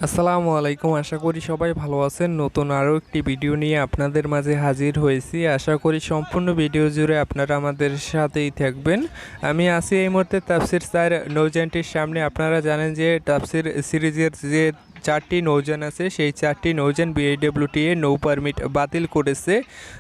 আসসালামু আলাইকুম। আশা করি সবাই ভালো আছেন। নতুন আরও একটি ভিডিও নিয়ে আপনাদের মাঝে হাজির হয়েছি। আশা করি সম্পূর্ণ ভিডিও জুড়ে আপনারা আমাদের সাথেই থাকবেন। আমি আছি এই মুহূর্তে তাফসির স্যার নৌযানটির সামনে। আপনারা জানেন যে তাফসির সিরিজের যে 4টি নৌযান আছে, সেই 4টি নৌযান বিআইডব্লিউটিএ নৌ পারমিট বাতিল করেছে।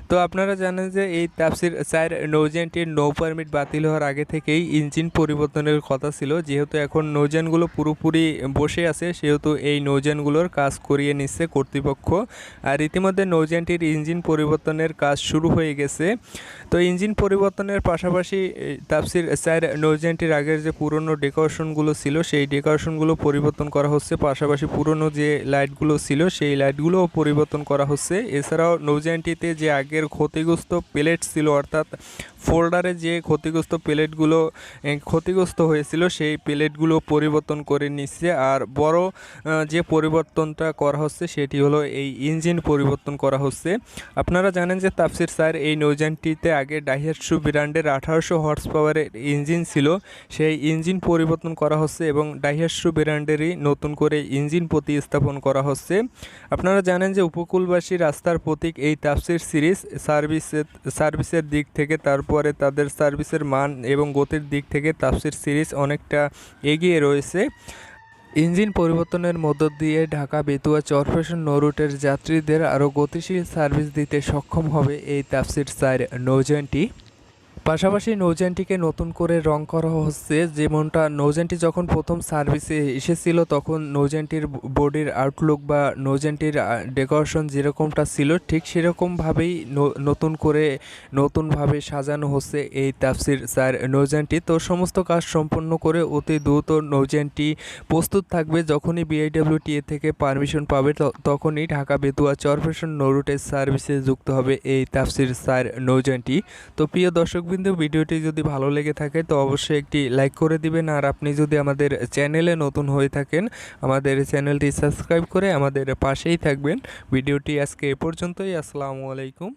তো আপনারা জানেন যে এই তাফসির 4 নৌযানটির নৌ পারমিট বাতিল হওয়ার আগে থেকেই ইঞ্জিন পরিবর্তনের কথা ছিল। যেহেতু এখন নৌযানগুলো পুরোপুরি বসে আছে, সেহেতু এই নৌযানগুলোর কাজ করিয়ে নিচ্ছে কর্তৃপক্ষ। আর ইতিমধ্যে নৌযানটির ইঞ্জিন পরিবর্তনের কাজ শুরু হয়ে গেছে। তো ইঞ্জিন পরিবর্তনের পাশাপাশি তাফসির 4 নৌযানটির আগের যে পুরনো ডেকোরেশনগুলো ছিল, সেই ডেকোরেশনগুলো পরিবর্তন করা হচ্ছে। পাশাপাশি পুরনো যে লাইটগুলো ছিল, সেই লাইটগুলোও পরিবর্তন করা হচ্ছে। এছাড়াও নৌযানটিতে যে আগের ক্ষতিগ্রস্ত প্লেট ছিল, অর্থাৎ ফোল্ডারে যে ক্ষতিগ্রস্ত প্লেটগুলো ক্ষতিগ্রস্ত হয়েছিল, সেই প্লেটগুলো পরিবর্তন করে নিচ্ছে। আর বড় যে পরিবর্তনটা করা হচ্ছে সেটি হলো এই ইঞ্জিন পরিবর্তন করা হচ্ছে। আপনারা জানেন যে তাফসির স্যার এই নৌযানটিতে আগে ডাইহাটসু ব্র্যান্ডের 1800 হর্স পাওয়ারের ইঞ্জিন ছিল, সেই ইঞ্জিন পরিবর্তন করা হচ্ছে এবং ডাইহাটসু ব্র্যান্ডেরই নতুন করে ইঞ্জিন প্রতিস্থাপন করা হচ্ছে। আপনারা জানেন যে উপকূলবাসী রাস্তার প্রতীক এই তাফসির সিরিজ সার্ভিসের দিক থেকে, তারপরে তাদের সার্ভিসের মান এবং গতির দিক থেকে তাফসির সিরিজ অনেকটা এগিয়ে রয়েছে। ইঞ্জিন পরিবর্তনের মধ্য দিয়ে ঢাকা বেতুয়া চরফ্যাশন নৌ রুটের যাত্রীদের আরও গতিশীল সার্ভিস দিতে সক্ষম হবে এই তাফসির 4 নৌযানটি। পাশাপাশি নৌযানটিকে নতুন করে রং করা হচ্ছে। যেমনটা নৌযানটি যখন প্রথম সার্ভিসে এসেছিল, তখন নৌযানটির বডির আউটলুক বা নৌযানটির ডেকোরেশন যেরকমটা ছিল, ঠিক সেরকমভাবেই নতুনভাবে সাজানো হচ্ছে এই তাফসির 4 নৌযানটি। তো সমস্ত কাজ সম্পন্ন করে অতি দ্রুত নৌযানটি প্রস্তুত থাকবে। যখনই বিআইডব্লিউটিএ থেকে পারমিশন পাবে, তখনই ঢাকা বেতুয়া চরফ্যাশন নৌ রুটের সার্ভিসে যুক্ত হবে এই তাফসির 4 নৌযানটি। তো প্রিয় দর্শক, ভিডিওটি যদি ভালো লেগে থাকে তো অবশ্যই একটি লাইক করে দিবেন। আর আপনি যদি আমাদের চ্যানেলে নতুন হয়ে থাকেন, আমাদের চ্যানেলটি সাবস্ক্রাইব করে আমাদের পাশেই থাকবেন। ভিডিওটি আজকে এ পর্যন্তই। আসসালামু আলাইকুম।